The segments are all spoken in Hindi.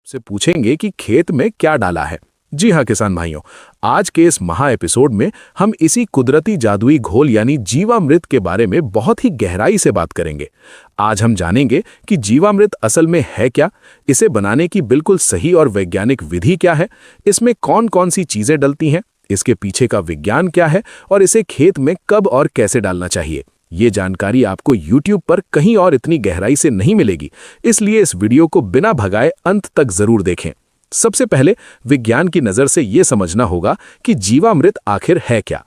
से पूछेंगे कि खेत में क्या डाला है। जी हाँ किसान भाइयों, आज के इस महा एपिसोड में हम इसी कुदरती जादुई घोल यानी जीवामृत के बारे में बहुत ही गहराई से बात करेंगे। आज हम जानेंगे कि जीवामृत असल में है क्या, इसे बनाने की बिल्कुल सही और वैज्ञानिक विधि क्या है, इसमें कौन कौन सी चीजें डलती हैं, इसके पीछे का विज्ञान क्या है और इसे खेत में कब और कैसे डालना चाहिए। ये जानकारी आपको YouTube पर कहीं और इतनी गहराई से नहीं मिलेगी, इसलिए इस वीडियो को बिना भगाए अंत तक जरूर देखें। सबसे पहले विज्ञान की नज़र से ये समझना होगा कि जीवामृत आखिर है क्या।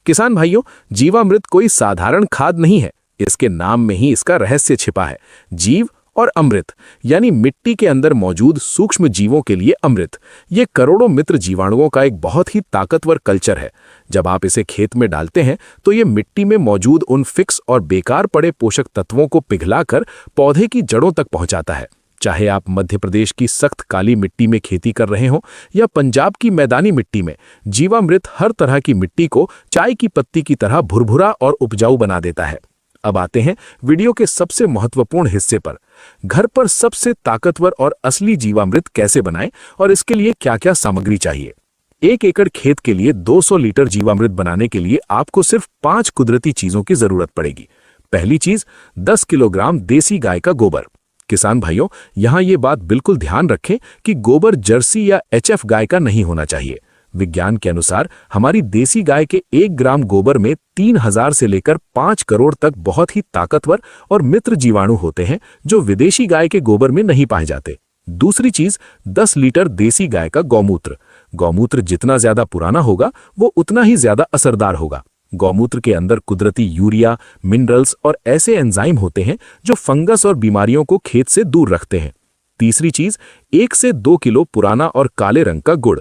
किसान भाइयों, जीवामृत कोई साधारण खाद नहीं है, इसके नाम में ही इसका रहस्य छिपा है। जीव और अमृत यानी मिट्टी के अंदर मौजूद सूक्ष्म जीवों के लिए अमृत। ये करोड़ों मित्र जीवाणुओं का एक बहुत ही ताकतवर कल्चर है। जब आप इसे खेत में डालते हैं तो ये मिट्टी में मौजूद उन फिक्स और बेकार पड़े पोषक तत्वों को पिघलाकर पौधे की जड़ों तक पहुंचाता है। चाहे आप मध्य प्रदेश की सख्त काली मिट्टी में खेती कर रहे हों या पंजाब की मैदानी मिट्टी में, जीवामृत हर तरह की मिट्टी को चाय की पत्ती की तरह भुरभुरा और उपजाऊ बना देता है। अब आते हैं वीडियो के सबसे महत्वपूर्ण हिस्से पर। घर पर सबसे ताकतवर और असली जीवामृत कैसे बनाएं और इसके लिए क्या क्या सामग्री चाहिए। 1 एकड़ खेत के लिए 200 लीटर जीवामृत बनाने के लिए आपको सिर्फ 5 कुदरती चीजों की जरूरत पड़ेगी। पहली चीज, 10 किलोग्राम देसी गाय का गोबर। किसान भाइयों, यहां ये बात बिल्कुल ध्यान रखें कि गोबर जर्सी या HF गाय का नहीं होना चाहिए। विज्ञान के अनुसार हमारी देसी गाय के 1 ग्राम गोबर में 3000 से लेकर 5 करोड़ तक बहुत ही ताकतवर और मित्र जीवाणु होते हैं, जो विदेशी गाय के गोबर में नहीं पाए जाते। दूसरी चीज, 10 लीटर देसी गाय का गौमूत्र। गौमूत्र जितना ज्यादा पुराना होगा वो उतना ही ज्यादा असरदार होगा। गौमूत्र के अंदर कुदरती यूरिया, मिनरल्स और ऐसे एंजाइम होते हैं जो फंगस और बीमारियों को खेत से दूर रखते हैं। तीसरी चीज, 1 से 2 किलो पुराना और काले रंग का गुड़।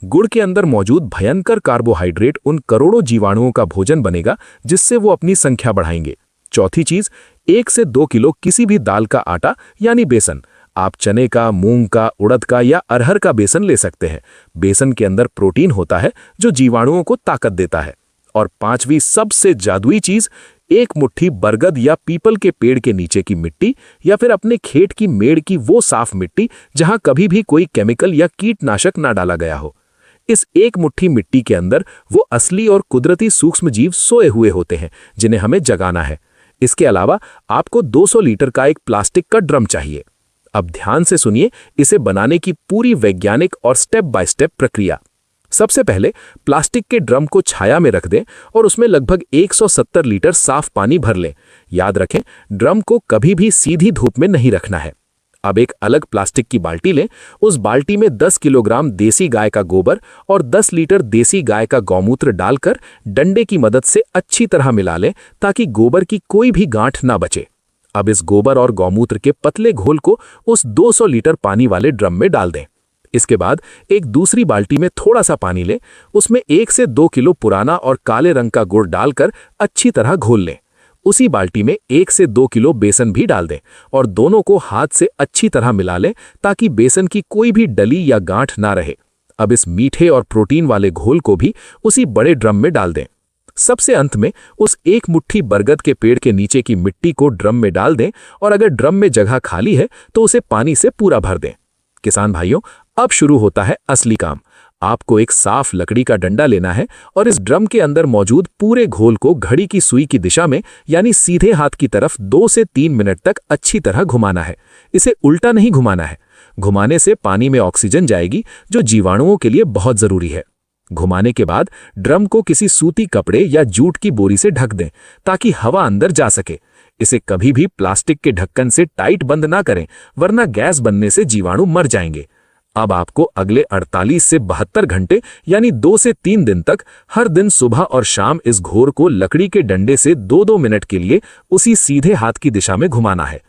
गुड़ के अंदर मौजूद भयंकर कार्बोहाइड्रेट उन करोड़ों जीवाणुओं का भोजन बनेगा जिससे वो अपनी संख्या बढ़ाएंगे। चौथी चीज, 1 से 2 किलो किसी भी दाल का आटा यानी बेसन। आप चने का, मूंग का, उड़द का या अरहर का बेसन ले सकते हैं। बेसन के अंदर प्रोटीन होता है जो जीवाणुओं को ताकत देता है। और 5वीं सबसे जादुई चीज, 1 मुट्ठी बरगद या पीपल के पेड़ के नीचे की मिट्टी या फिर अपने खेत की मेड़ की वो साफ मिट्टी जहां कभी भी कोई केमिकल या कीटनाशक ना डाला गया हो। इस 1 मुट्ठी मिट्टी के अंदर वो असली और कुदरती सूक्ष्म जीव सोए हुए होते हैं जिन्हें हमें जगाना है। इसके अलावा आपको 200 लीटर का एक प्लास्टिक का ड्रम चाहिए। अब ध्यान से सुनिए इसे बनाने की पूरी वैज्ञानिक और स्टेप बाय स्टेप प्रक्रिया। सबसे पहले प्लास्टिक के ड्रम को छाया में रख दें और उसमें लगभग 170 लीटर साफ पानी भर लें। याद रखें, ड्रम को कभी भी सीधी धूप में नहीं रखना है। अब एक अलग प्लास्टिक की बाल्टी लें। उस बाल्टी में 10 किलोग्राम देसी गाय का गोबर और 10 लीटर देसी गाय का गौमूत्र डालकर डंडे की मदद से अच्छी तरह मिला लें ताकि गोबर की कोई भी गांठ ना बचे। अब इस गोबर और गौमूत्र के पतले घोल को उस 200 लीटर पानी वाले ड्रम में डाल दें। इसके बाद एक दूसरी बाल्टी में थोड़ा सा पानी लें, उसमें 1 से 2 किलो पुराना और काले रंग का गुड़ डालकर अच्छी तरह घोल लें। उसी बाल्टी में 1 से 2 किलो बेसन भी डाल दें और दोनों को हाथ से अच्छी तरह मिला लें ताकि बेसन की कोई भी डली या गांठ ना रहे। अब इस मीठे और प्रोटीन वाले घोल को भी उसी बड़े ड्रम में डाल दें। सबसे अंत में उस 1 मुट्ठी बरगद के पेड़ के नीचे की मिट्टी को ड्रम में डाल दें और अगर ड्रम में जगह खाली है तो उसे पानी से पूरा भर दें। किसान भाइयों, अब शुरू होता है असली काम। आपको एक साफ लकड़ी का डंडा लेना है और इस ड्रम के अंदर मौजूद पूरे घोल को घड़ी की सुई की दिशा में यानी सीधे हाथ की तरफ 2 से 3 मिनट तक अच्छी तरह घुमाना है। इसे उल्टा नहीं घुमाना है। घुमाने से पानी में ऑक्सीजन जाएगी जो जीवाणुओं के लिए बहुत जरूरी है। घुमाने के बाद ड्रम को किसी सूती कपड़े या जूट की बोरी से ढक दें ताकि हवा अंदर जा सके। इसे कभी भी प्लास्टिक के ढक्कन से टाइट बंद ना करें, वरना गैस बनने से जीवाणु मर जाएंगे। अब आपको अगले 48 से 72 घंटे यानी 2 से 3 दिन तक हर दिन सुबह और शाम इस घोर को लकड़ी के डंडे से 2-2 मिनट के लिए उसी सीधे हाथ की दिशा में घुमाना है।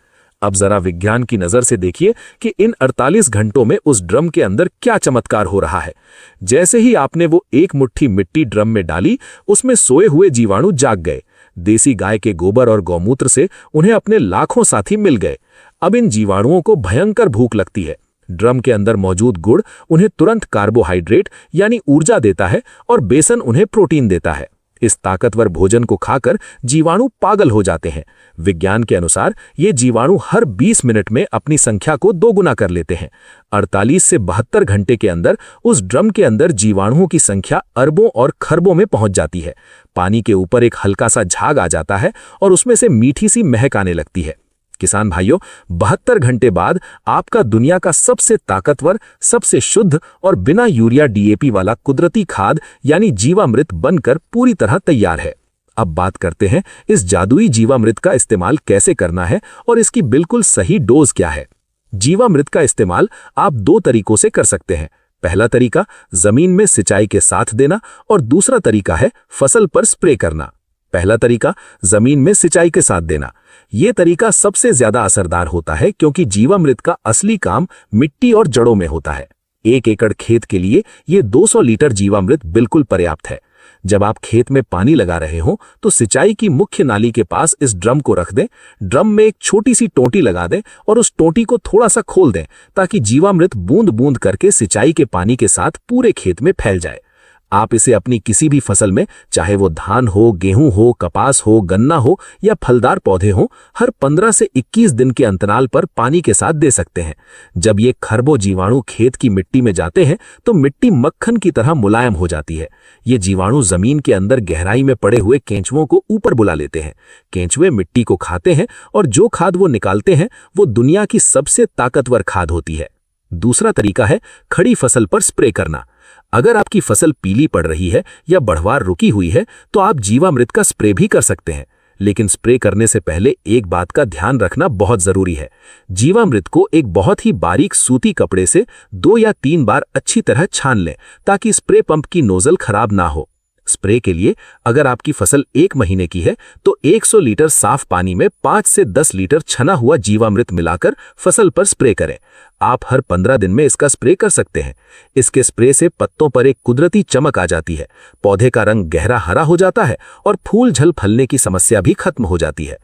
अब जरा विज्ञान की नजर से देखिए कि इन 48 घंटों में उस ड्रम के अंदर क्या चमत्कार हो रहा है। जैसे ही आपने वो 1 मुट्ठी मिट्टी ड्रम में डाली, उसमें सोए हुए जीवाणु जाग गए। देसी गाय के गोबर और गौमूत्र से उन्हें अपने लाखों साथी मिल गए। अब इन जीवाणुओं को भयंकर भूख लगती है। ड्रम के अंदर मौजूद गुड़ उन्हें तुरंत कार्बोहाइड्रेट यानी ऊर्जा देता है और बेसन उन्हें प्रोटीन देता है। इस ताकतवर भोजन को खाकर जीवाणु पागल हो जाते हैं। विज्ञान के अनुसार ये जीवाणु हर 20 मिनट में अपनी संख्या को दोगुना कर लेते हैं। 48 से 72 घंटे के अंदर उस ड्रम के अंदर जीवाणुओं की संख्या अरबों और खरबों में पहुंच जाती है। पानी के ऊपर एक हल्का सा झाग आ जाता है और उसमें से मीठी सी महक आने लगती है। किसान भाइयों, 72 घंटे बाद आपका दुनिया का सबसे ताकतवर, सबसे शुद्ध और बिना यूरिया डीएपी वाला कुदरती खाद यानी जीवामृत बनकर पूरी तरह तैयार है। अब बात करते हैं इस जादुई जीवामृत का इस्तेमाल कैसे करना है और इसकी बिल्कुल सही डोज क्या है। जीवामृत का इस्तेमाल आप 2 तरीकों से कर सकते हैं। पहला तरीका जमीन में सिंचाई के साथ देना और दूसरा तरीका है फसल पर स्प्रे करना। पहला तरीका जमीन में सिंचाई के साथ देना। यह तरीका सबसे ज्यादा असरदार होता है क्योंकि जीवामृत का असली काम मिट्टी और जड़ों में होता है। 1 एकड़ खेत के लिए यह 200 लीटर जीवामृत बिल्कुल पर्याप्त है। जब आप खेत में पानी लगा रहे हो तो सिंचाई की मुख्य नाली के पास इस ड्रम को रख दें। ड्रम में एक छोटी सी टोंटी लगा दें और उस टोंटी को थोड़ा सा खोल दें ताकि जीवामृत बूंद बूंद करके सिंचाई के पानी के साथ पूरे खेत में फैल जाए। आप इसे अपनी किसी भी फसल में, चाहे वो धान हो, गेहूं हो, कपास हो, गन्ना हो या फलदार पौधे हो, हर 15 से 21 दिन के अंतराल पर पानी के साथ दे सकते हैं। जब ये खरबों जीवाणु खेत की मिट्टी में जाते हैं तो मिट्टी मक्खन की तरह मुलायम हो जाती है। ये जीवाणु जमीन के अंदर गहराई में पड़े हुए केंचुओं को ऊपर बुला लेते हैं। केंचुए मिट्टी को खाते हैं और जो खाद वो निकालते हैं वो दुनिया की सबसे ताकतवर खाद होती है। दूसरा तरीका है खड़ी फसल पर स्प्रे करना। अगर आपकी फसल पीली पड़ रही है या बढ़वार रुकी हुई है तो आप जीवामृत का स्प्रे भी कर सकते हैं, लेकिन स्प्रे करने से पहले एक बात का ध्यान रखना बहुत जरूरी है। जीवामृत को एक बहुत ही बारीक सूती कपड़े से 2 या 3 बार अच्छी तरह छान लें ताकि स्प्रे पंप की नोजल खराब ना हो। स्प्रे के लिए अगर आपकी फसल 1 महीने की है तो 100 लीटर साफ पानी में 5 से 10 लीटर छना हुआ जीवामृत मिलाकर फसल पर स्प्रे करें। आप हर 15 दिन में इसका स्प्रे कर सकते हैं। इसके स्प्रे से पत्तों पर एक कुदरती चमक आ जाती है, पौधे का रंग गहरा हरा हो जाता है और फूल झल फलने की समस्या भी खत्म हो जाती है।